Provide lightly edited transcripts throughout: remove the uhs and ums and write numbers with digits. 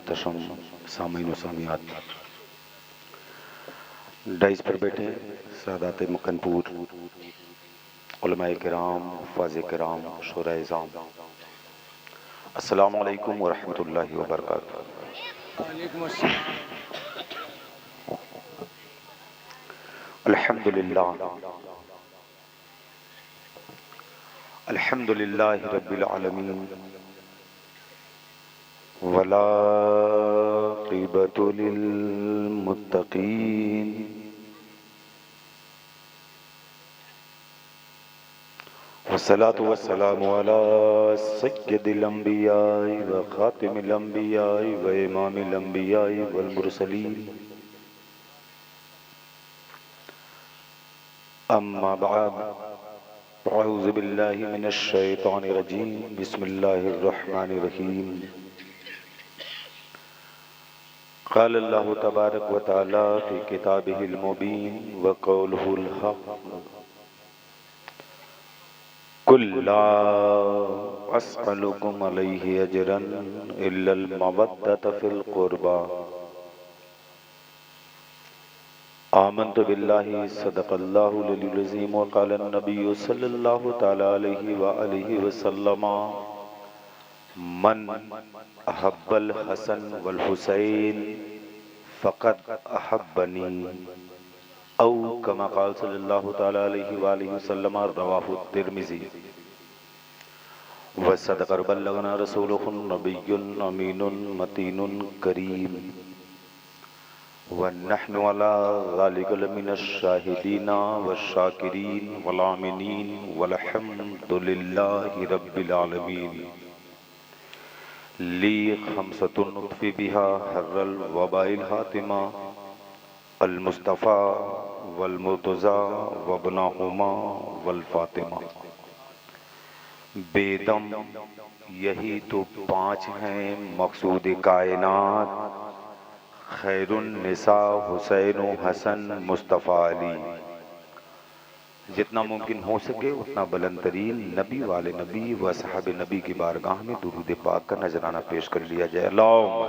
मोहतरम सामीन व सामियात, डाइस पर बैठे सादात मक्कनपुर, उलमाए किराम, हुफ़ाज़ किराम, शुराए इज़ाम, अस्सलामु अलैकुम व रहमतुल्लाहि व बरकातुहू। अल्हम्दुलिल्लाह अल्हम्दुलिल्लाहि रब्बिल आलमीन वला क़िबतु लिल मुत्तक़ीन वस्सलातु वस्सलामु अला सय्यिदिल अंबियाइ व खातिमिल अंबियाइ व इमामिल अंबियाइ वल मुरसलीन, अम्मा बअद, अऊज़ु बिल्लाहि मिनश शैतानिर रजीम, बिस्मिल्लाहिर रहमानिर रहीम। क़ाल अल्लाहु तबारक व तआला फ़ी किताबिहिल मुबीन व क़ौलुहुल हक़, कुल ला अस्अलुकुम अलैहि अजरन इल्लल मवद्दत फ़िल क़ुरबा, आमन्तु बिल्लाहि सदक़ल्लाहुल अलीयुल अज़ीम व क़ाल अन्नबिय्यु सल्लल्लाहु तआला अलैहि व आलिहि वसल्लम, मन अहब्बल हसन वल हुसैन फ़क़द अहब्बनी, औ कमा क़ाल सल्लल्लाहु तआला अलैहि व आलिहि वसल्लम, रवाहु तिर्मिज़ी व सदक़ व बल्लगना रसूलुहुन नबियुन अमीनुन मतीनुन करीम व नहनु अला ज़ालिका लमिनश शाहिदीना व शाकिरीन वल आमिनीन वल्हम्दुलिल्लाहि रब्बिल आलमीन। ली खमसतुन उत्फ़ी बिहा हर्रल वबाइल हातिमा अल मुस्तफ़ा वल मुर्तज़ा वब्नहुमा वल फ़ातिमा। बेदम यही तो पाँच हैं मकसूद कायनात, खैरुन निसा हुसैन हसन मुस्तफ़ा अली। जितना मुमकिन हो सके उतना बुलंदतरीन नबी वाले नबी व सहाब नबी की बारगाह में दुरूद पाक का नजराना पेश कर लिया जाए। अल्लाहुम्मा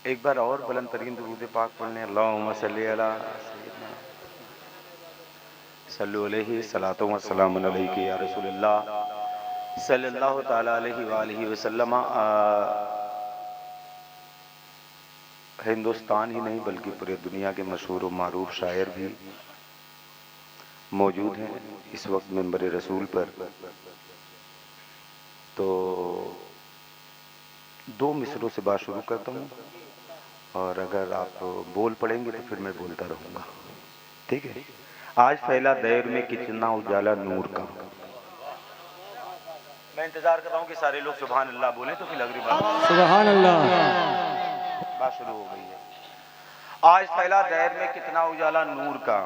एक बार और बुलंद तरीन दुरूद पाक पढ़ने, अल्लाहुम्मा सल्ली अला सय्यिदना सल्लु अलैहि सलातो व सलामुन अलैका या रसूलल्लाह सल्लल्लाहु तआला अलैहि व आलिहि वसल्लम। हिंदुस्तान ही नहीं बल्कि पूरे दुनिया के मशहूर व मारूफ शायर भी मौजूद हैं इस वक्त मिंबर रसूल पर। तो दो मिसरों से बात शुरू करता हूँ और अगर आप बोल पड़ेंगे तो फिर मैं बोलता रहूँगा, ठीक है। आज फैला दौर में कितना उजाला नूर का। मैं इंतजार कर रहा हूँ कि सारे लोग सुभान अल्लाह बोलें तो फिर अगली बात सुभान अल्लाह। बात शुरू हो गई है। आज फैला दौर में कितना उजाला नूर का,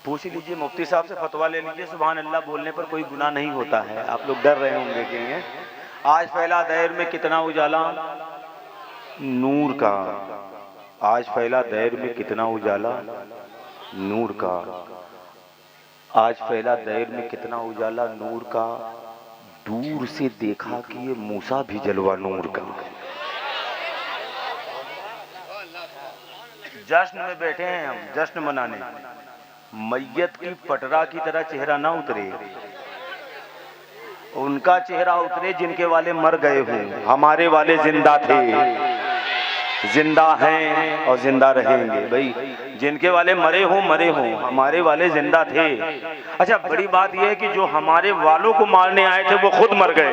पूछ लीजिए मुफ्ती साहब से, फतवा ले लीजिए, सुभान अल्लाह बोलने पर कोई गुनाह नहीं होता है। आप लोग डर रहे होंगे कि आज फैला दौर में कितना उजाला नूर का, आज फैला दौर में कितना उजाला नूर का, आज फैला दौर में कितना उजाला नूर का, दूर से देखा कि ये मूसा भी जलवा नूर का। जश्न में बैठे हैं हम, जश्न मनाने। मैयत की पटरा की तरह चेहरा ना उतरे, उनका चेहरा उतरे जिनके वाले मर गए हों। हमारे वाले जिंदा थे, जिंदा हैं और जिंदा रहेंगे। भाई जिनके वाले मरे हों मरे हों, हमारे वाले जिंदा थे। अच्छा, बड़ी बात यह है कि जो हमारे वालों को मारने आए थे वो खुद मर गए।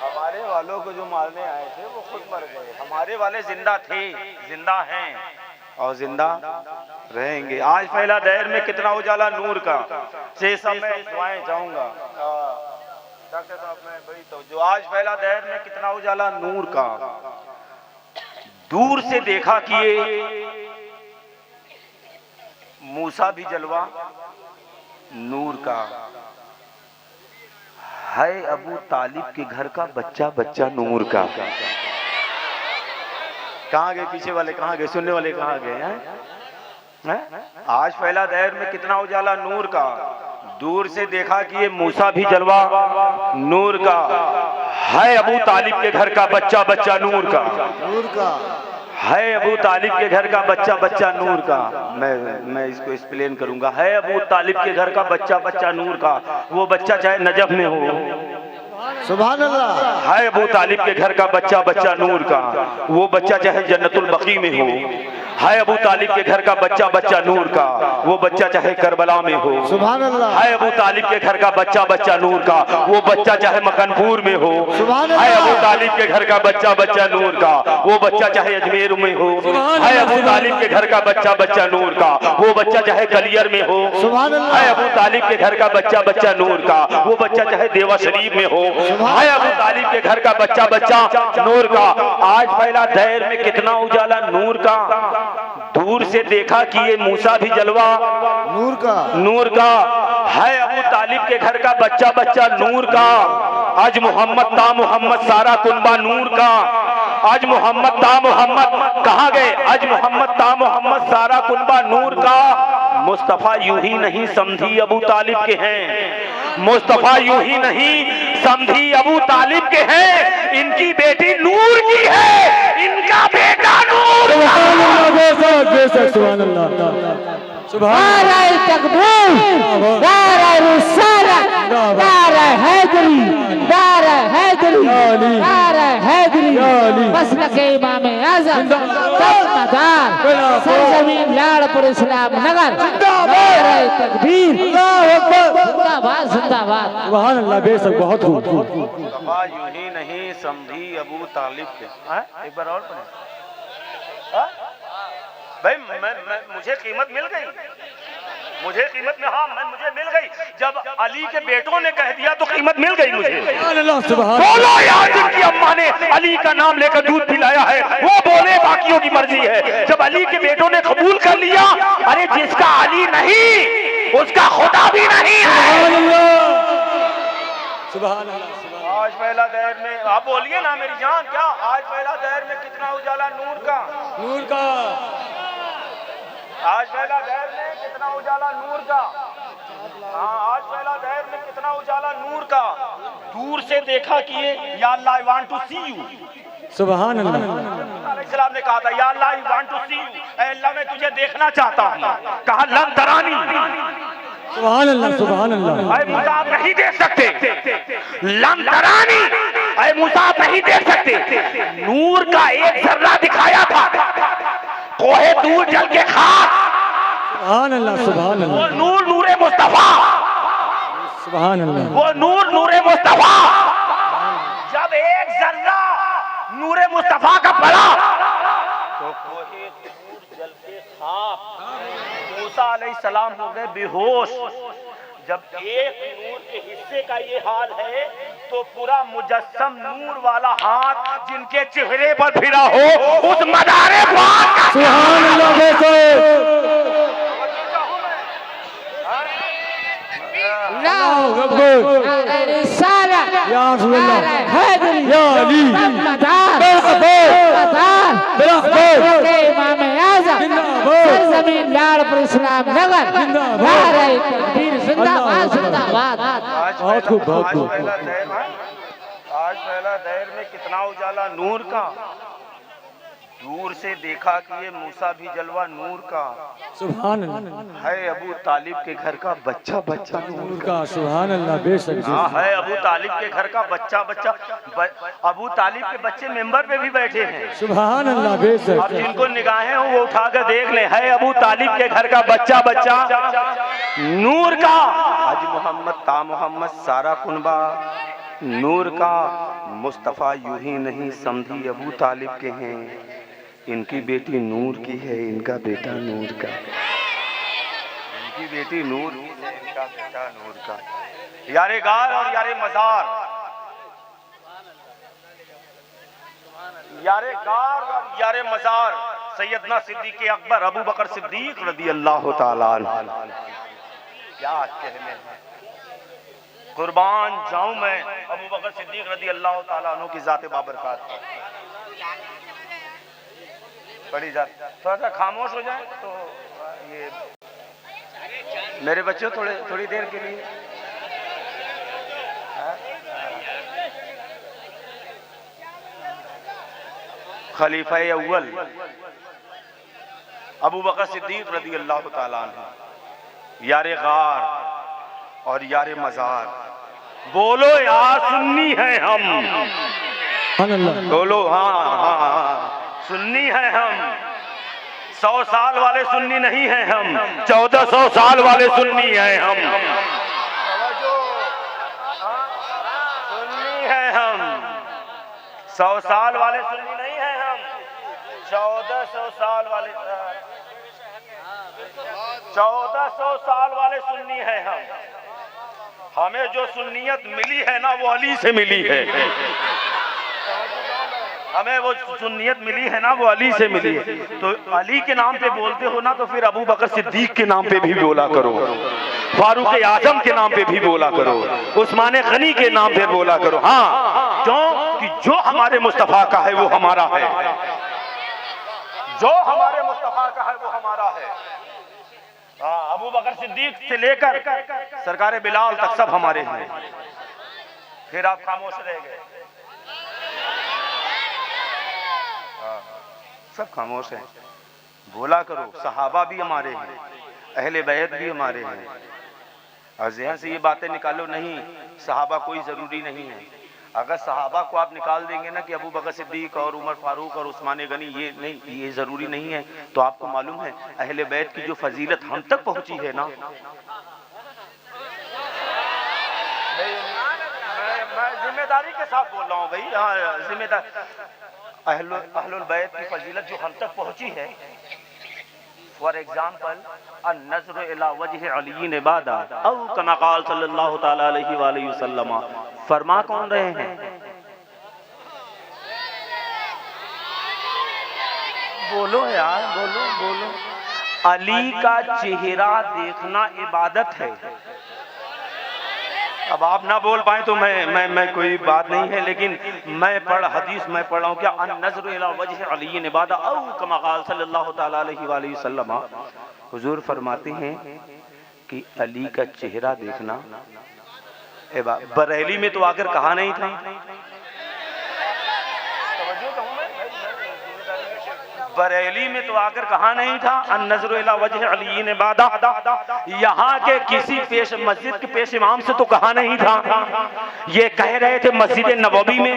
हमारे वालों को जो मारने आए थे वो खुद मर गए। हमारे वाले जिंदा थे, जिंदा हैं और जिंदा रहेंगे। आज फैला दौर में कितना उजाला नूर का। से सब मैं दुआएं चाहूंगा डॉक्टर साहब, मैं भाई तो जो आज फैला दौर में कितना उजाला नूर का, दूर से देखा किए मूसा भी जलवा नूर का, है अबू तालिब के घर का बच्चा बच्चा नूर का। कहाँ गए पीछे वाले, कहाँ गए सुनने वाले, कहाँ गए हैं? आज फैला दहर में कितना उजाला नूर का। दूर से देखा कि ये मूसा भी जलवा नूर का है। अबू तालिब के घर का बच्चा बच्चा नूर का है। अबू तालिब के घर का बच्चा बच्चा नूर का। मैं इसको एक्सप्लेन करूंगा। है अबू तालिब के घर का बच्चा बच्चा नूर का। वो बच्चा चाहे नजफ में हो, सुभान अल्लाह। है अबू तालिब के घर का बच्चा बच्चा नूर का। वो बच्चा चाहे जन्नतुल बकी में हो। है अबू तालिब के घर का बच्चा बच्चा नूर का। वो बच्चा चाहे करबला में हो, सुभान अल्लाह। है अबू तालिब के घर का बच्चा बच्चा नूर का। वो बच्चा चाहे मकनपुर में हो, सुभान है अल्लाह। अबू तालिब के घर का बच्चा बच्चा नूर का। वो बच्चा चाहे अजमेर में हो, है अबू तालिब के घर का बच्चा बच्चा नूर का। वो बच्चा चाहे कलियर में हो, सुभान अल्लाह। है अबू तालिब के घर का बच्चा बच्चा नूर का। वो बच्चा चाहे देवा शरीफ में हो, है अबू तालिब के घर का बच्चा बच्चा नूर का। आज फैला दहर में कितना उजाला नूर का। दूर से देखा कि ये मूसा भी जलवा नूर का है। अबू तालिब के घर का बच्चा बच्चा नूर का। आज मोहम्मद ता मोहम्मद सारा कुनबा नूर का। आज मोहम्मद ता मोहम्मद कहाँ गए? आज मोहम्मद ता मोहम्मद सारा कुनबा नूर का। मुस्तफा यूं ही नहीं समझी अबू तालिब के हैं। मुस्तफा यूं ही नहीं समझी अबू तालिब के हैं। इनकी बेटी नूर की है, इनका बेटा नूर का। नारे तकबीर, नारे रिसालत, नारे हैदरी, नारे हैदरी, नारे हैदरी। मसलक इमाम आज़म मदार सरजमीन लाड़पुर इस्लाम नगर। नारे तकबीर, जिंदाबाद जिंदाबाद। सुभान अल्लाह। बेशक बहुत खूब। मुस्तफा यूं ही नहीं समझी अबू तालिब के। एक बार और पढ़े भाई। मुझे कीमत मिल गई, मुझे कीमत में, हाँ मुझे मिल गई। जब अली के बेटों ने कह दिया तो कीमत मिल गई मुझे। बोलो यार, जिनकी अम्मा ने अली का नाम लेकर दूध पिलाया है वो बोले, बाकियों की मर्जी है। जब अली के बेटों ने कबूल कर लिया, अरे जिसका अली नहीं उसका खुदा भी नहीं है। आज पहला दहर में, आप बोलिए ना मेरी जान, क्या आज पहला दहर में कितना उजाला नूर का। आज पहला दहर में कितना उजाला नूर का। हाँ, आज पहला दहर में कितना उजाला नूर का। दूर से देखा कि ये या अल्लाह I want to see you. सुभान अल्लाह। अलैहिस्सलाम ने कहा था या अल्लाह I want to see you, ऐ अल्लाह मैं तुझे देखना चाहता हूँ। कहा लन तरानी। सुभान अल्लाह। सुभान अल्लाह। ऐ मूसा आप नहीं देख सकते, लन तरानी। ऐ मूसा आप नहीं देख सकते। नूर का एक जर्रा दिखाया था, कोहे दूर जल के खाक। सुभान अल्लाह। सुभान अल्लाह। वो नूर नूरे मुस्तफा, सुभान अल्लाह। वो नूर नूरे मुस्तफा। जब एक जर्रा नूरे मुस्तफा का पड़ा तो कोहे दूर जल के खाक। मूसा अलैहिस्सलाम हो गए बेहोश। जब एक नूर के हिस्से का ये हाल है तो पूरा मुजस्सम नूर वाला हाथ जिनके चेहरे पर फिरा हो उस मदारे पाक का। सुभान अल्लाह। नारे रिसालत, नारे हैदरी, मदार इमाम आज़म सरजमीन लाड़पुर इस्लाम नगर। नारे तकबीर, जिंदाबाद जिंदाबाद। बहुत खूब बहुत खूब। आज पहला दहर में कितना उजाला नूर का। दूर से देखा कि ये मूसा भी जलवा नूर का। सुभान अल्लाह। है अबू तालिब के घर का बच्चा बच्चा नूर का। सुभान अल्लाह। बेशक। हाँ, है अबू तालिब के घर का बच्चा बच्चा। अबू तालिब के बच्चे मेंबर पे भी बैठे हैं। सुभान अल्लाह। बेशक। अब जिनको निगाहें हो वो उठाकर देख ले। है अबू तालिब के घर का बच्चा बच्चा नूर का। आज मोहम्मद ता मोहम्मद सारा कुनबा नूर का। मुस्तफा यूं ही नहीं समझी अबू तालिब के हैं। इनकी बेटी नूर की है, इनका बेटा नूर का। इनकी बेटी नूर की है, इनका बेटा नूर का। यारे गार और यारे मजार, यारे गार और यारे मजार सैयदना सिद्दीक़ अकबर अबू बकर सिद्दीक रज़ी अल्लाह तआला अन्हु। क्या कहने हैं, कुर्बान जाऊं मैं अबू बकर सिद्दीक रज़ी अल्लाह तआला अन्हु की ज़ात बाबरकत पर। पढ़ी जाती। थोड़ा सा खामोश हो जाए तो ये मेरे बच्चों थोड़ी देर के लिए। खलीफा अव्वल अबू बकर सिद्दीक रज़ी अल्लाह ताला अन्हु, यारे गार और यारे मजार, बोलो यार सुन्नी है हम, बोलो हाँ हाँ हाँ सुन्नी है हम। 100 साल वाले सुन्नी नहीं है हम, 1400 साल वाले सुन्नी है हम। सुन्नी है हम, 100 साल वाले सुन्नी नहीं है हम, 1400 साल वाले 1400 साल वाले सुन्नी है हम। हमें जो सुन्नियत मिली है ना वो अली से मिली है। हमें वो सुन्नियत मिली है ना वो अली से मिली है। तो अली के नाम पे बोलते हो ना तो फिर अबू बकर सिद्दीक के नाम पे भी बोला करो, फारूक आजम के नाम पे भी बोला करो, उस्मान गनी के नाम पे बोला करो। हाँ क्यों कि जो हमारे मुस्तफा का है वो हमारा है, जो हमारे मुस्तफा का है वो हमारा है। हाँ अबू बकर सिद्दीक से लेकर सरकार बिलाल तक सब हमारे हैं। फिर आप खामोश रह गए, सब खामोश हैं, बोला करो। सहाबा भी हमारे हैं, अहले बैत भी हमारे हैं। और ज़हन से ये बातें निकालो नहीं, सहाबा कोई ज़रूरी नहीं है। अगर सहाबा को आप निकाल देंगे ना कि अबू बकर सिद्दीक और उमर फारूक और उस्मान गनी ये नहीं, ये ज़रूरी नहीं है, तो आपको मालूम है अहले बैत की जो फजीलत हम तक पहुंची है ना। मैं जिम्मेदारी के साथ बोल रहा हूँ भाई, हाँ जिम्मेदार। अहलुल बैत की फजीलत जो हम तक पहुंची है, फॉर एग्जाम्पल अन-नज़्र इला वजह अली इबादा औ कमा क़ाल सल्लल्लाहु तआला अलैहि वसल्लम। फरमा कौन रहे हैं? बोलो यार, बोलो बोलो। अली का चेहरा देखना इबादत है। अब आप ना बोल पाए तो मैं कोई बात नहीं है, लेकिन मैं हदीस में पढ़ रहा हूँ क्या अन-नज़्र इला वजह अली इबादा औ कमा क़ाल सल्लल्लाहु तआला अलैहि वसल्लम। हुजूर फरमाते हैं कि अली का चेहरा देखना। बरेली में तो आकर कहा नहीं था, बरेली में तो आकर कहा नहीं था अन-नज़्र इला वजह अली इबादा। यहाँ के किसी मस्जिद के पेश इमाम से तो कहा नहीं था, ये कह रहे थे मस्जिद नबवी में।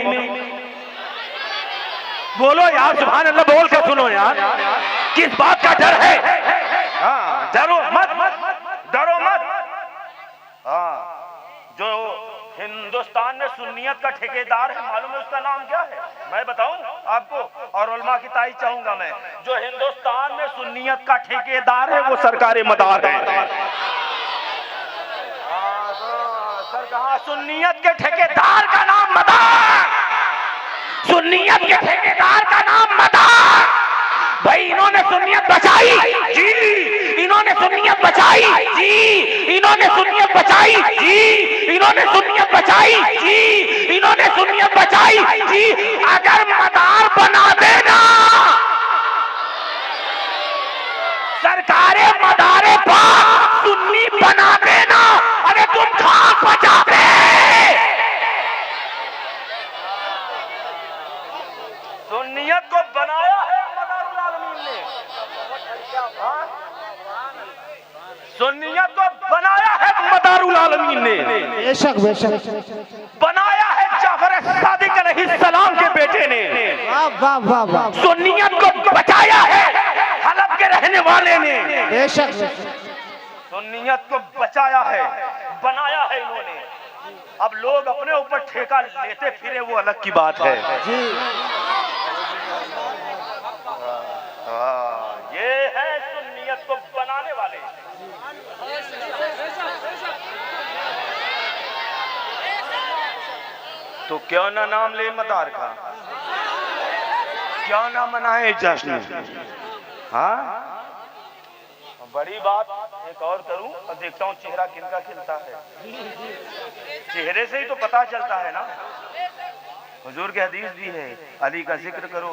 बोलो यार सुभान अल्लाह, बोल के सुनो यार, किस बात का डर है? हाँ डरो मत, डरो मत। हाँ जो हिंदुस्तान में सुन्नियत का ठेकेदार है, मालूम है उसका नाम क्या है? मैं बताऊं आपको, और उलमा की तारीफ चाहूंगा मैं। जो हिंदुस्तान में सुन्नियत का ठेकेदार है वो सरकार मदार है। सरकार सुन्नियत के ठेकेदार का नाम मदार, सुन्नियत के ठेकेदार का नाम मदार। भाई इन्होंने सुन्नियत बचाई जी, इन्होंने सुन्नियत बचाई जी, इन्होंने सुन्नियत बचाई जी, इन्होंने सुन्नियत बचाई जी, इन्होंने सुन्नियत बचाई जी। अगर मदार बना देना सरकारे मदारे पाक सुन्नी बना देना, अरे तुम खाक बचाते। सुन्नियत को बनाया है मदारुल आलमीन ने, सुन्नियत को बनाया है मदारुल आलमीन ने, बेशक बेशक बनाया है जाफर सादिक अलैहिस्सलाम के बेटे ने। वाह वाह वाह वाह। सुन्नियत को बचाया है हलब के रहने वाले ने। बेशक सुन्नियत को बचाया है, बनाया है इन्होंने। अब लोग अपने ऊपर ठेका लेते फिरे वो अलग की बात है जी। ये है सुन्नियत को बनाने वाले। तो क्यों ना नाम ले मदार का, क्यों ना मनाए जश्न। हाँ बड़ी बात एक और करूं और देखता हूं चेहरा किनका खिलता है। चेहरे से ही तो पता चलता है ना। हुजूर की हदीस भी है, अली का जिक्र करो।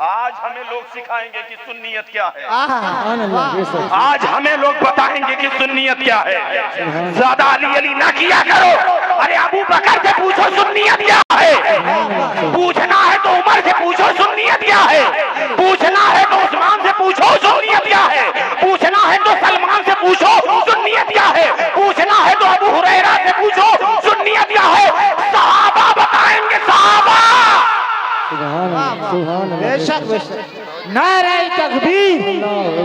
आज हमें लोग सिखाएंगे कि सुन्नियत क्या है। सुभान अल्लाह बेशक आज हमें लोग बताएंगे कि सुन्नियत क्या है। ज्यादा अली अली ना किया करो। अरे अबू बकर से पूछो सुन्नियत क्या है। पूछना है तो उमर से पूछो सुन्नियत क्या है। पूछना है तो उस्मान से पूछो सुन्नियत क्या है। पूछना है तो सलमान से पूछो सुन्नियत क्या है। पूछना है तो अबू हुरैरा से पूछो सुन्नियत क्या है। सहाबा बताएंगे, सहाबा। सुभान अल्लाह बेशक बेशक। नारे तकबीर,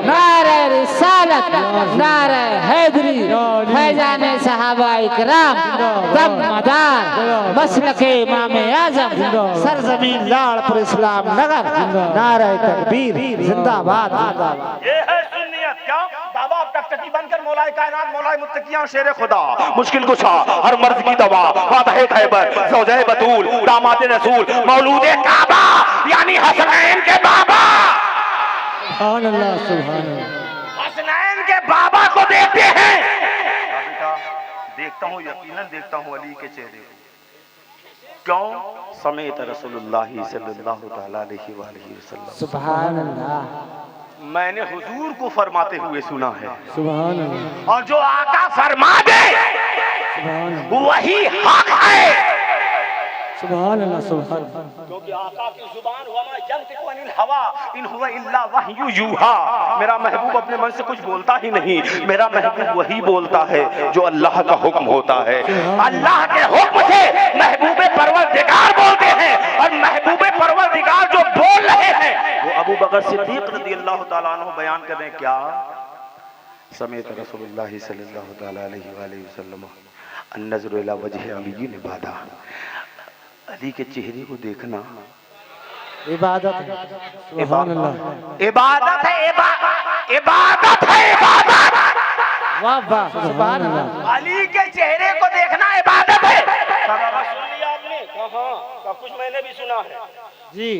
नारे रिसालत, नारे हैदरी, फैजान सहाबा इकराम, दम मदार, मसलके इमाम आजम, सरजमीन लाड़पुर इस्लाम नगर। नारे तकबीर, जिंदाबाद जिंदाबाद। ये है सुन्नियत। क्या बाबा टकटकी बनकर मौलाए कायनात, मौलाए मुत्तकियां, शेर खुदा, मुश्किल कुशा, हर मर्द की दवा, फातह खैबर, ज़ौजे बतूल, दामाद रसूल, मौलूद काबा यानी हसनैन के बाबा। सुभान अल्लाह हसनैन के बाबा को देखते हैं। बेटा देखता हूँ, यकीनन देखता हूँ अली के चेहरे को। क्यों? समेत रसूलुल्लाह सल्लल्लाहु तआला अलैहि वसल्लम। सुभान अल्लाह। मैंने हुजूर को फरमाते हुए सुना है। सुभान अल्लाह और जो आका फरमा दे वही हक है। सुभान अल्लाह सुभान क्योंकि आका की जुबान वमा यंतिकु अनिल हवा इन हुवा इल्ला वहयु यूहा। मेरा महबूब अपने मन से कुछ बोलता ही नहीं। मेरा महबूब वही बोलता है जो अल्लाह का हुक्म होता है। अल्लाह के हुक्म से महबूब परवरदिगार बोलते हैं। और महबूब परवरदिगार जो बोल रहे हैं वो अबू बकर सिद्दीक रज़ियल्लाहु ताला अन्हु बयान कर रहे हैं। क्या? समेत रसूलुल्लाह सल्लल्लाहु ताला अलैहि वसल्लम अन्नज़रु इला वजहि अली ने बादा। अली के चेहरे को देखना इबादत है। सुभान अल्लाह इबादत है। इबादत है, इबादत। वाह वाह सुभान अल्लाह। अली के चेहरे को देखना इबादत है। सुन लिया आपने? कहा कुछ मैंने भी सुना है जी।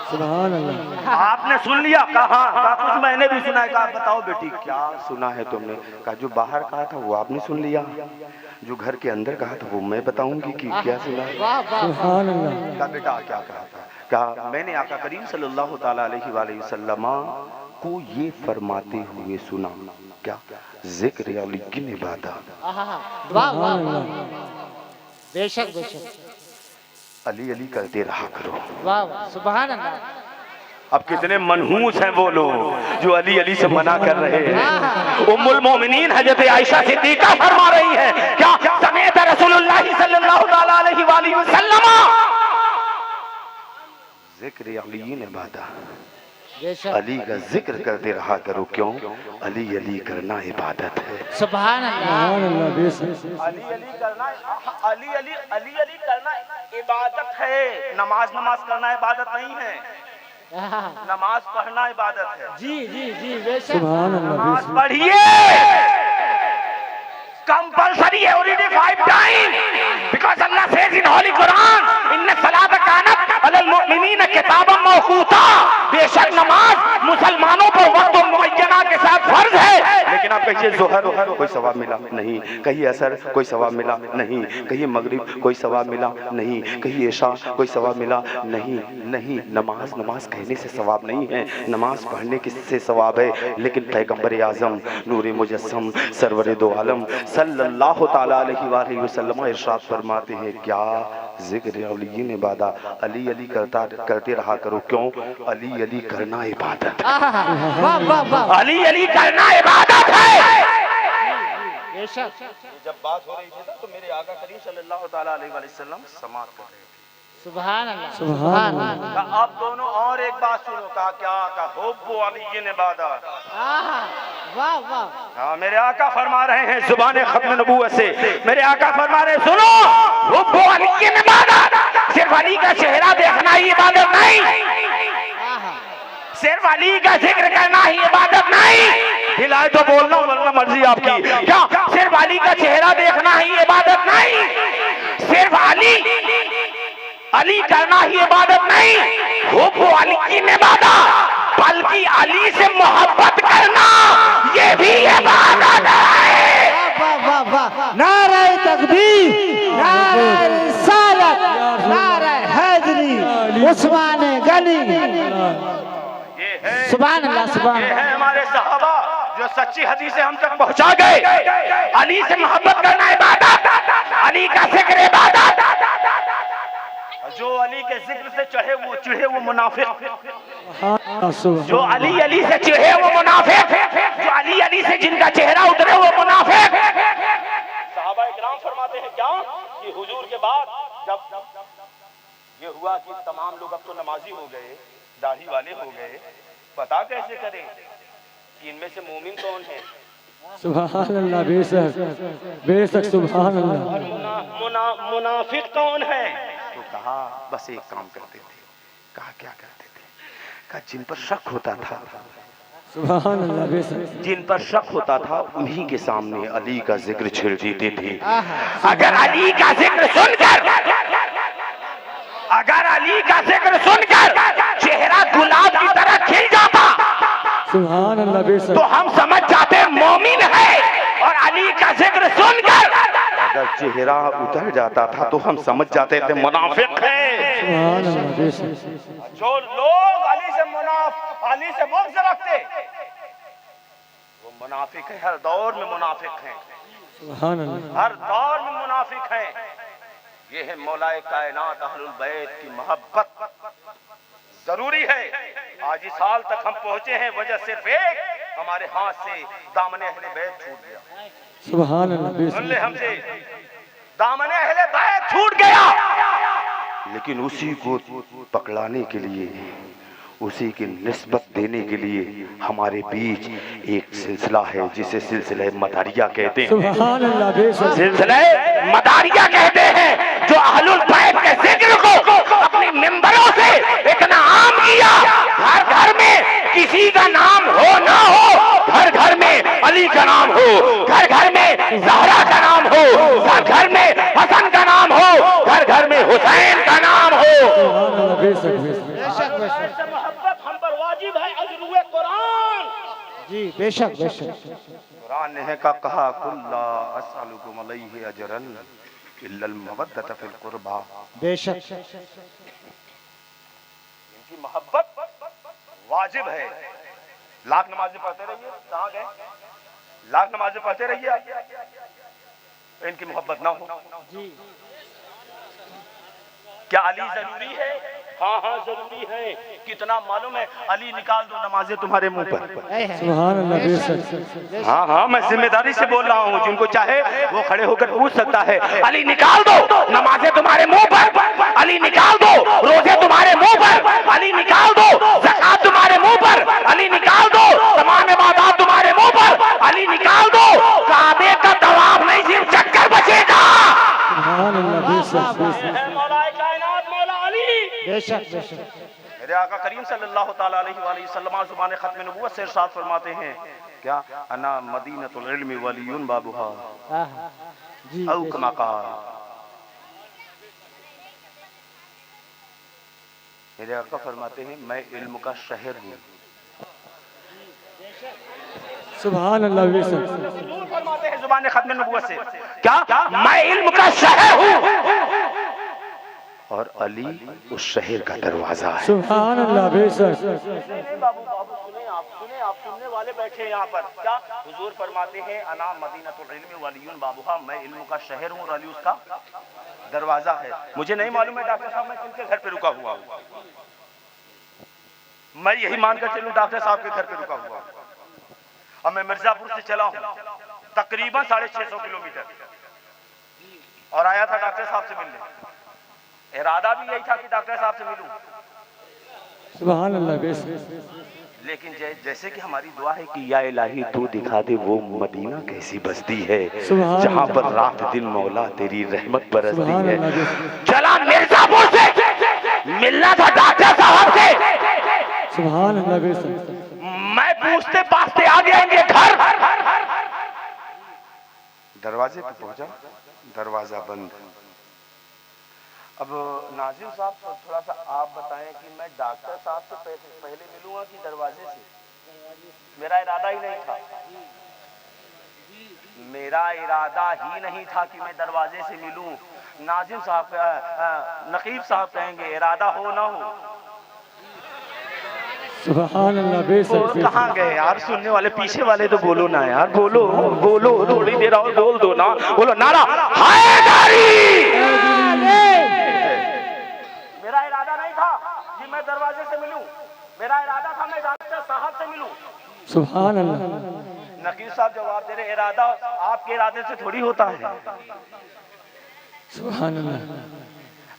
सुभान अल्लाह आपने सुन लिया? कहा कुछ मैंने भी सुना है। कहा बताओ बेटी क्या सुना है तुमने? कहा जो बाहर कहा था वो आपने सुन लिया, जो घर के अंदर कहा था वो मैं बताऊंगी कि क्या सुना है। सुभान अल्लाह कहा बेटा क्या कहा था? कहा मैंने आका करीम सल्लल्लाहु ताला अलैहि वसल्लम को ये फरमाते हुए सुना। क्या? जिक्र अली की इबादत। वाह वाह बेशक बेशक। अली अली करते रहा करो। वाह वाह सुभान अल्लाह। अब कितने मनहूस हैं वो लोग जो अली अली से मना कर रहे हैं। उम्मुल मोमिनीन हजरत आयशा सिद्दीका फरमा रही है। क्या? समेत रसूलुल्लाह सल्लल्लाहु ताला अलैहि वसल्लम जिक्र अली ने बादा। अली का जिक्र करते रहा करो। क्यों? अली अली करना इबादत है। सुभान अल्लाह। सुभान अल्लाह बेशक अली अली करना, अली अली अली अली करना इबादत है। नमाज करना इबादत नहीं है। नमाज पढ़ना इबादत है। जी जी जी बेशक। सुभान अल्लाह नमाज बेशक पढ़िए, कंपल्सरी है, already 5 times because Allah says in Holy Quran inna salata kanat alal mu'minina kitaban mawquta। बेशक नमाज मुसलमानों पर वक्त मुअय्यना के साथ फर्ज है। लेकिन आप कहिए जोहर कोई सवाब मिला नहीं, कहिए असर कोई सवाब मिला नहीं, कहिए मगरिब कोई सवाब मिला नहीं, कहिए इशा कोई सवाब मिला नहीं। नहीं, नमाज कहने से सवाब नहीं है, नमाज पढ़ने के से सवाब है। लेकिन पैगंबर आजम नूर मुजस्सम सरवर दो आलम सल्लल्लाहु ताला अलैहि वसल्लम इरशाद फरमाते हैं। क्या? जिक्र अली ने बादा। अली अली करते रहा करो। क्यों? अली अली करना इबादत है। वाह वाह वाह। अली अली करना इबादत है। बेशक। जब बात हो रही थी तो मेरे आका करीम सल्लल्लाहु ताला अलैहि वसल्लम समाअत कर रहे थे। सुभान अल्लाह सुभान अल्लाह। अब दोनों और एक बात सुनो। कहा क्या? कहा हुब्बु अली ने बादा। वाह वाह। हाँ, मेरे आका फरमा रहे हैं जुबान खत्म नबूवत से, मेरे आका फरमा रहे हैं सुनो, हुब्बु अली ने बादा। सिर्फ अली का चेहरा देखना ही इबादत नहीं, सिर्फ अली का जिक्र करना ही इबादत नहीं। हिलाए तो बोलना वरना मर्जी आपकी। क्या? सिर्फ अली का चेहरा देखना ही इबादत नहीं, सिर्फ अली करना ही इबादत नहीं। हुब्बु अली की इबादत, बल्कि अली से मोहब्बत करना ये भी इबादत है। वाह वाह वाह। नारे तकबीर, नारे रिसालत, नारे हैदरी, उस्मान अली। ये है सुभान अल्लाह, सुभान ये है हमारे सहाबा जो सच्ची हदीसें हम तक पहुंचा गए। अली से मोहब्बत करना इबादत, अली का जिक्र इबादत। जो अली के जिक्र से चिढ़े वो मुनाफिक। जो अली अली से चिढ़े वो मुनाफिक। जो अली अली से जिनका चेहरा उतरे वो मुनाफिक। सहाबा इकराम फरमाते हैं क्या कि हुजूर के बाद जब ये हुआ कि तमाम लोग अब तो नमाजी हो गए, दाढ़ी वाले हो गए, पता कैसे करें कि इनमें से मोमिन कौन है? सुभान अल्लाह, बेशक बेशक, सुभान अल्लाह। मुनाफिक कौन है? तो कहा बस एक काम करते थे। कहा क्या करते थे? कहा जिन पर शक होता था, सुभान अल्लाह, बेशक जिन पर शक होता था उन्हीं के सामने अली का जिक्र छेड़ देते थे। अगर अली का जिक्र सुनकर चेहरा गुलाब की तरह खिल जाता, सुभान अल्लाह, बेशक तो हम समझ जाते मोमिन है। और अली का जिक्र सुनकर अगर चेहरा उतर जाता था तो हम समझ जाते थे मुनाफिक है। सुभान अल्लाह, बेशक जो लोग अली से बुग़्ज़ रखते वो मुनाफिक है। हर दौर में मुनाफिक हैं, सुभान अल्लाह, हर दौर में मुनाफिक हैं। ये है मौलाए कायनात अहलुल बैत की मोहब्बत जरूरी है। आज इस साल तक हम पहुंचे हैं वजह सिर्फ एक, हमारे हाथ से दामने अहले बैत छूट गया। सुभान अल्लाह, सुन ले बेशक हमसे, दामने अहले बैत छूट गया, लेकिन उसी को पकड़ाने के लिए, उसी की निस्बत देने के लिए हमारे बीच एक सिलसिला है जिसे सिलसिला मदारिया कहते हैं। सुभान अल्लाह, बेशक सिलसिला मदारिया कहते हैं, जो अहलुल बैत के जिक्र को अपनी मिंबरों से इतना आम किया। हर घर में किसी का नाम हो ना हो, घर घर में अली का नाम हो, घर घर में ज़हरा का नाम हो, घर घर में हसन का नाम हो, घर घर में हुसैन का नाम हो। सुभान अल्लाह, बेशक बेशक मोहब्बत हम पर वाजिब है। अजरुए कुरान जी, बेशक बेशक। कुरान ने कहा कुल्ला अस्अलुकुम अलैहि अजरन इल्लल मवद्दत फिल कुर्बा। बेशक इनकी मोहब्बत वाजिब है। लाख नमाजें पढ़ते रहिए, कहाँ गए? लाख नमाजें पढ़ते रहिए, इनकी मोहब्बत ना हो। क्या अली जरूरी है? हाँ हाँ जरूरी है। कितना मालूम है? अली निकाल दो नमाजें तुम्हारे मुंह पर। सुभान अल्लाह, बेशक हाँ हाँ मैं जिम्मेदारी से बोल रहा हूँ, जिनको चाहे वो खड़े होकर पूछ सकता है। अली निकाल दो नमाजें तुम्हारे मुंह पर, अली निकाल दो रोजे तुम्हारे मुंह पर, अली निकाल दो ज़कात तुम्हारे मुंह पर, अली निकाल दो तमाम इबादत तुम्हारे मुंह पर, अली निकाल दो काबे का तवाफ नहीं सिर्फ चक्कर बचेगा। सुभान अल्लाह, बेशक बेशक मौलाए कायनात मौला अली। बेशक बेशक। मेरे आका करीम सल्लल्लाहु ताला अलैहि वसल्लम जुबान खत्म नबुव्वत से इरशाद फरमाते हैं क्या, अना मदीनतुल इल्मी वलियुन बाबुहा जी, औ कमा क़ाल। मेरे आका फरमाते हैं मैं इल्म का शहर हूँ। सुभान अल्लाह, बेशक फरमाते हैं जुबान खत्म नबुव्वत से क्या, मैं इल्म का शहर हूँ और अली उस शहर का दरवाजा है। सुभान अल्लाह, बेशक बाबू बाबू सुने, आप सुनने वाले बैठे हैं यहाँ पर। क्या हुजूर फरमाते हैं अना मदीनतुल इल्मी वलियुन बाबुहा, मैं इल्म का शहर हूँ और अली उसका दरवाजा है। मुझे नहीं मालूम है डॉक्टर साहब मैं किनके घर पे रुका हुआ हूँ, मैं यही मानकर चलूं डॉक्टर साहब के घर पे रुका हुआ हूँ। अब मैं मिर्जापुर से चला हूँ तकरीबन 650 किलोमीटर और आया था डॉक्टर साहब से मिलने। इरादा भी यही था कि डॉक्टर साहब से मिलूं, सुभान अल्लाह, बेशक लेकिन जैसे कि हमारी दुआ है कि या इलाही तू दिखा दे वो मदीना कैसी बस्ती है जहाँ पर रात दिन मौला तेरी रहमत बरसती है। चला मिर्जापुर से मिलना था डॉक्टर साहब से। सुभान अल्लाह, बेशक मैं पूछते पाछते आ गया इनके घर, दरवाजे पे पहुंचा, दरवाजा बंद। अब नाजिम साहब थोड़ा सा आप बताएं कि मैं डॉक्टर साहब से पहले मिलूंगा कि दरवाजे से? मेरा इरादा ही नहीं था, मेरा इरादा ही नहीं था कि मैं दरवाजे से मिलूं। नाजिम साहब नकीब साहब कहेंगे इरादा हो ना हो, सुभान अल्लाह बेशक कहाँ गए यार सुनने वाले, पीछे वाले तो बोलो ना यार, बोलो बोलो, थोड़ी देर और बोल दो ना, बोलो नारा हैदरी। मेरा इरादा नहीं था कि मैं दरवाजे से मिलूं, मेरा इरादा था मैं डॉक्टर साहब से मिलूं। सुभान अल्लाह। नकीब साहब जवाब दे रहे, इरादा आपके इरादे से थोड़ी होता है। सुभान अल्लाह।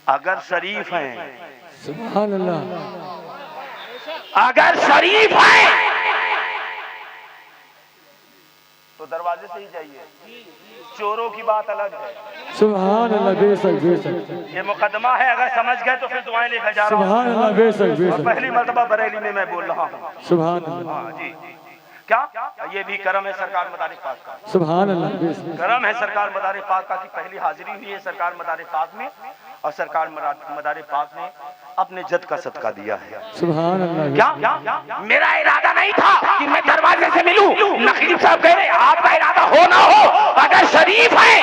अगर शरीफ हैं, सुभान अल्लाह। अगर शरीफ हैं तो दरवाजे से ही जाइए, चोरों की बात अलग है। सुभान अल्लाह बेशक बेशक। ये मुकदमा है, अगर समझ गए तो फिर दुआएं लेकर जा रहा हूं। सुभान अल्लाह बेशक बेशक। पहली मर्तबा बरेली में मैं बोल रहा हूँ। सुभान अल्लाह। हाँ जी, क्या ये भी करम है सरकार मदारिस पाक का। सुभान अल्लाह बेशक। करम है सरकार मदारिस पाक का कि पहली हाजिरी हुई है सरकार मदारिस पाक में, और सरकार मदारिस पाक ने अपने जद का सदका दिया है। सुभान अल्लाह। क्या मेरा इरादा नहीं था कि मैं दरवाजे से मिलूं। नकीब साहब कह रहे आपका इरादा हो ना हो, अगर शरीफ है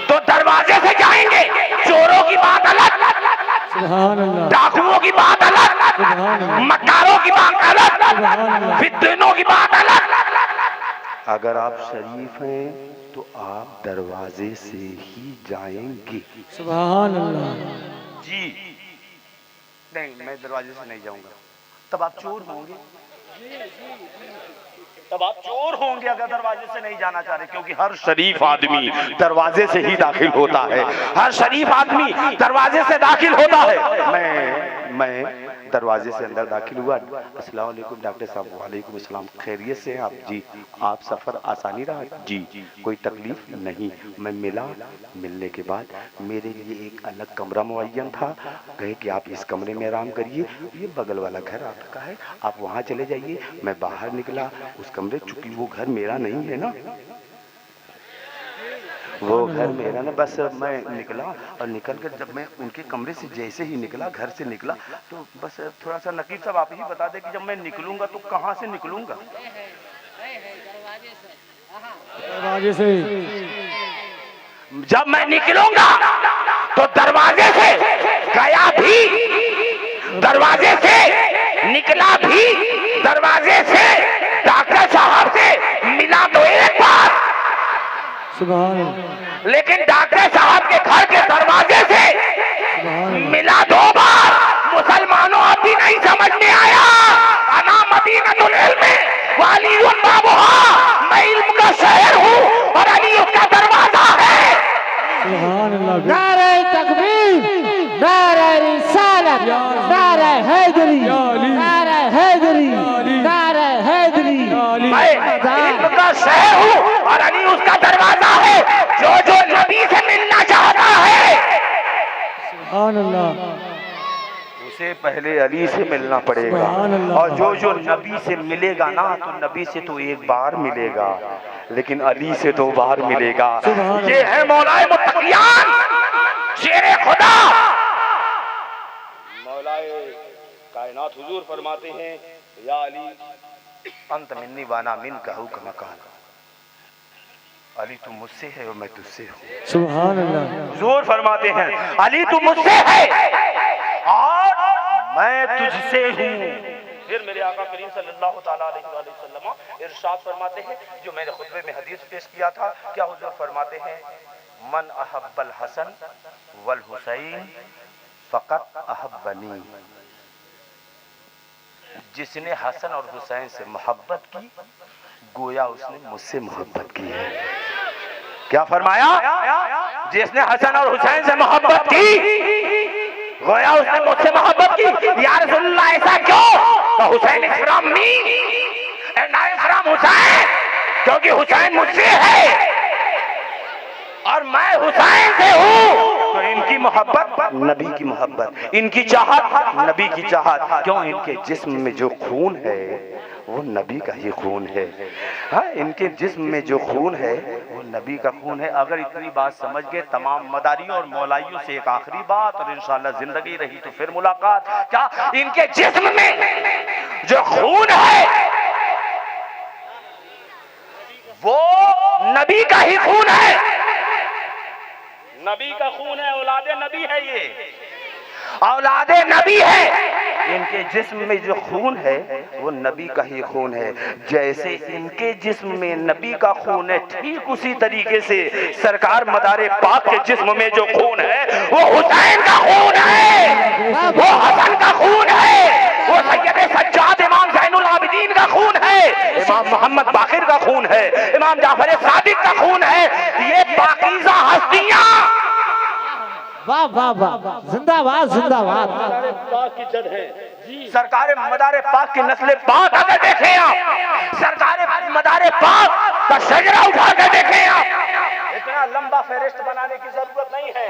तो दरवाजे से जाएंगे। चोरों की बात अलग, सुभान अल्लाह। डाकुओं की बात अलग, मक्कारों की बात अलग, फितनों की बात अलग। अगर आप शरीफ हैं तो आप दरवाजे से ही जाएंगे। सुभान अल्लाह। जी नहीं, मैं दरवाजे से नहीं जाऊंगा। तब आप चोर होंगे, तब आप चोर होंगे अगर दरवाजे से नहीं जाना चाह रहे, क्योंकि हर शरीफ आदमी दरवाजे से ही दाखिल होता है। हर शरीफ आदमी दरवाजे से दाखिल होता है। मैं दरवाजे से अंदर दाखिल हुआ। अस्सलाम वालेकुम डॉक्टर साहब। वालेकुम अस्सलाम। खैरियत से हैं आप? जी। आप सफ़र आसानी रहा? जी। कोई तकलीफ नहीं। मैं मिला, मिलने के बाद मेरे लिए एक अलग कमरा मुअय्यन था। कहे कि आप इस कमरे में आराम करिए, ये बगल वाला घर आपका है, आप वहाँ चले जाइए। मैं बाहर निकला उस कमरे, चूंकि वो घर मेरा नहीं है ना, वो घर मेरा ना, बस मैं निकला और निकल कर जब मैं उनके कमरे से जैसे ही निकला, घर से निकला, तो बस थोड़ा सा नकीब साहब आप ही बता दें कि जब मैं निकलूंगा तो कहाँ से निकलूंगा? दरवाजे से। जब मैं निकलूंगा तो दरवाजे से गया भी, दरवाजे से निकला भी, दरवाजे से डॉक्टर साहब से मिला तो एक बार, सुभान अल्लाह। लेकिन डॉक्टर साहब के घर के दरवाजे से मिला 2 बार। मुसलमानों अभी नहीं समझ में आया। अना मदीनतुल इल्म वालियुन बाबुहा, मैं इल्म का शहर हूँ और अली उसका दरवाजा है। सुभान अल्लाह। नारे तकबीर, नारे रिसालत, नारे हैदरी, नारे हैदरी, नारे हैदरी। मैं इल्म का शहर हूँ और अली उसका दरवाजा है। जो नबी से मिलना चाहता है, सुभान अल्लाह। उसे पहले अली से मिलना पड़ेगा, और जो नबी से मिलेगा ना, तो नबी से तो एक बार मिलेगा, लेकिन अली से 2 बार मिलेगा। ये है मौलाए मुत्तकियान, शेरे खुदा। मौलाए कायनात हुजूर फरमाते हैं, या अली अंत मिन्नी वाना मिन कहू का मकान। अली तू मुझसे है और मैं तुझसे हूँ। सुभान अल्लाह। हुजूर फरमाते हैं, अली तू मुझसे है और मैं तुझसे हूँ। फिर मेरे आका करीम सल्लल्लाहु ताला अलैहि वसल्लम इरशाद फरमाते हैं, जो मैंने खुतबे में हदीस पेश किया था, क्या हुजूर फरमाते हैं, मन अहब्बल हसन वल हुसैन फकत अहब्बनी। जिसने हसन और हुसैन से मोहब्बत की, गोया उसने मुझसे मोहब्बत की है। क्या फरमाया? जिसने हसन और हुसैन से मोहब्बत की, गोया उसने मुझसे मोहब्बत की। या रसूलल्लाह ऐसा क्यों? तो Hussain is from me and I am from Hussain, क्योंकि हुसैन मुझसे है और मैं हुसैन से हूँ। तो इनकी मोहब्बत नबी की मोहब्बत, इनकी चाहत नबी की चाहत। क्यों? इनके जिस्म में जो खून है वो नबी का ही खून है। हाँ, इनके जिस्म में जो खून है वो नबी का खून है। अगर इतनी बात समझ गए तमाम मदारियों और मौलाइयों से एक आखिरी बात, और इंशाअल्लाह जिंदगी रही तो फिर मुलाकात। क्या इनके जिस्म में जो खून है वो नबी का ही खून है, नबी का खून है, औलादे नबी है, ये औलादे नबी है। इनके जिस्म में जो खून है वो नबी का ही खून है। जैसे इनके जिस्म में नबी का खून है, ठीक उसी तरीके से सरकार मदारे पाक के जिस्म में जो खून है वो हुसैन का खून है, वो हसन का खून है, वो सैयद सज्जाद इमाम ज़ैनुल आबिदीन का खून है, इमाम मोहम्मद बाकिर का खून है, इमाम जाफर सादिक का खून है। ये पाकीज़ा हस्तियां, वाह वाह वाह, जिंदाबाद जिंदाबाद। सरकार मदारे पाक की नस्ल पाक अगर देखें आप, सरकार मदारे पाक का शजरा उठा कर देखें आप, इतना लंबा फेरिस्त बनाने की जरूरत नहीं है।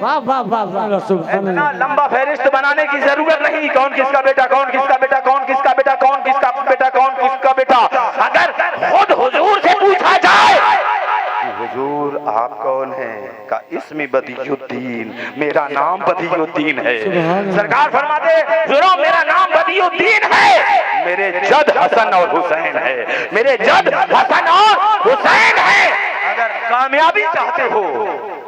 वाह वाह वाह वाह, इतना लंबा फेरिस्त बनाने की जरूरत नहीं। कौन किसका बेटा, कौन किसका बेटा, कौन किसका बेटा, कौन किसका बेटा, कौन किसका बेटा। अगर खुद हुजूर से पूछा जाए हुजूर आप कौन हैं, का इस्म बदियुद्दीन, मेरा नाम बदियुद्दीन है। सरकार फरमाते हुजूर मेरा नाम बदियुद्दीन है, मेरे जद हसन और हुसैन है, मेरे जद हसन और हुसैन है। अगर कामयाबी चाहते हो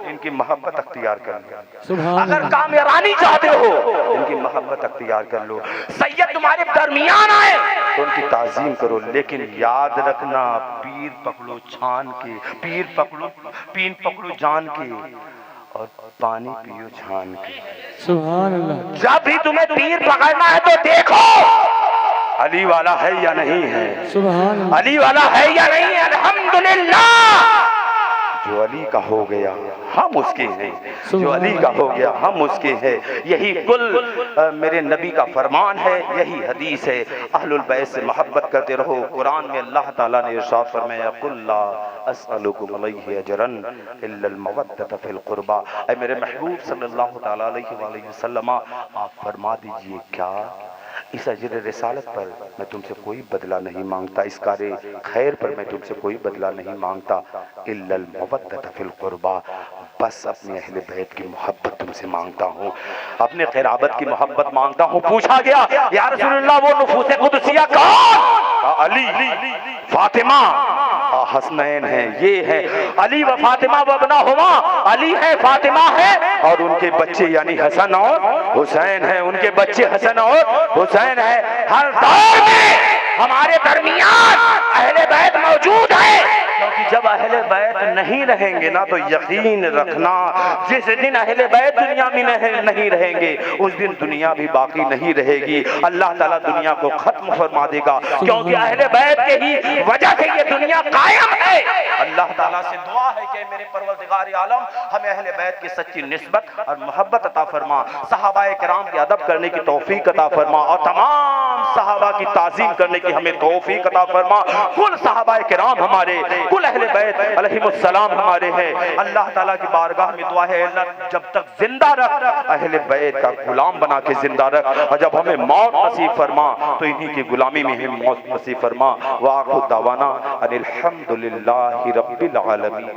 इनकी मोहब्बत अख्तियार कर लो, अगर कामयाबी चाहते हो इनकी मोहब्बत अख्तियार कर लो। सैयद तुम्हारे दरमियान आए तो उनकी ताजीम करो, लेकिन याद रखना पीर पकड़ो छान के, पीर पकड़ो जान के, और पानी पियो छान के। सुभान अल्लाह। जब भी तुम्हें पीर पकड़ना है तो देखो अली वाला है या नहीं है, सुभान अल्लाह। अली वाला है या नहीं है। अल्हम्दुलिल्लाह, जो अली का हो गया हम उसके हैं, जो अली का हो गया हम उसके हैं। यही कुल मेरे नबी का फरमान है, यही हदीस है। अहलुल बैत से मोहब्बत करते रहो। कुरान में अल्लाह ताला ने इरशाद फरमाया कुल ला अस्अलुकुम अलैहि अजरन इल्लल मवद्दत फिल कुर्बा। ऐ मेरे महबूब सल्लल्लाहु ताला अलैहि वसल्लम, आप फरमा दीजिए क्या इस अजर रिसालत पर मैं तुमसे कोई बदला नहीं मांगता, इस कार्य खैर पर मैं तुमसे कोई बदला नहीं मांगता, इल्लल मवद्दत फिल कुर्बा, बस अपने अहले बैत की मोहब्बत तुमसे मांगता हूँ, अपने क़राबत की मोहब्बत मांगता हूँ। पूछा गया या रसूलुल्लाह वो नुफूस कुदसिया कौन? अली, फातिमा, हसनैन है, ये है अली व फातिमा व इब्ना हुमा। अली है, फातिमा है और उनके बच्चे यानी हसन और हुसैन है, उनके बच्चे हसन और हुसैन है। हर दौर में हमारे दरमियान अहले बैत मौजूद है, क्योंकि जब अहले बैत नहीं रहेंगे ना तो यकीन रखना जिस दिन अहले बैत दुनिया में नहीं रहेंगे उस दिन दुनिया भी बाकी नहीं रहेगी। अल्लाह ताला दुनिया को खत्म फरमा देगा, क्योंकि अहले बैत के ही वजह से ये दुनिया कायम है। अल्लाह ताला से दुआ है कि मेरे परवरदिगार आलम हमें अहले बैत की सच्ची निस्बत और मोहब्बत अता फरमा, सहाबाए किराम की अदब करने की तौफीक अता फरमा और तमाम सहाबा की ताज़ीम करने की हमें तौफीक अता फरमा। कुल सहाबाए किराम हमारे, कुल अहले बैत अलैहिमुस्सलाम हमारे हैं। अल्लाह ताला की बारगाह में दुआ है अल्लाह जब तक जिंदा रख अहले बैत का गुलाम बना के जिंदा रख, और जब हमें मौत नसीब फरमा तो इन्हीं की गुलामी में हमें मौत नसीब फरमा। व आखिर दावाना अनिल हम्दुलिल्लाहि रब्बिल आलमीन।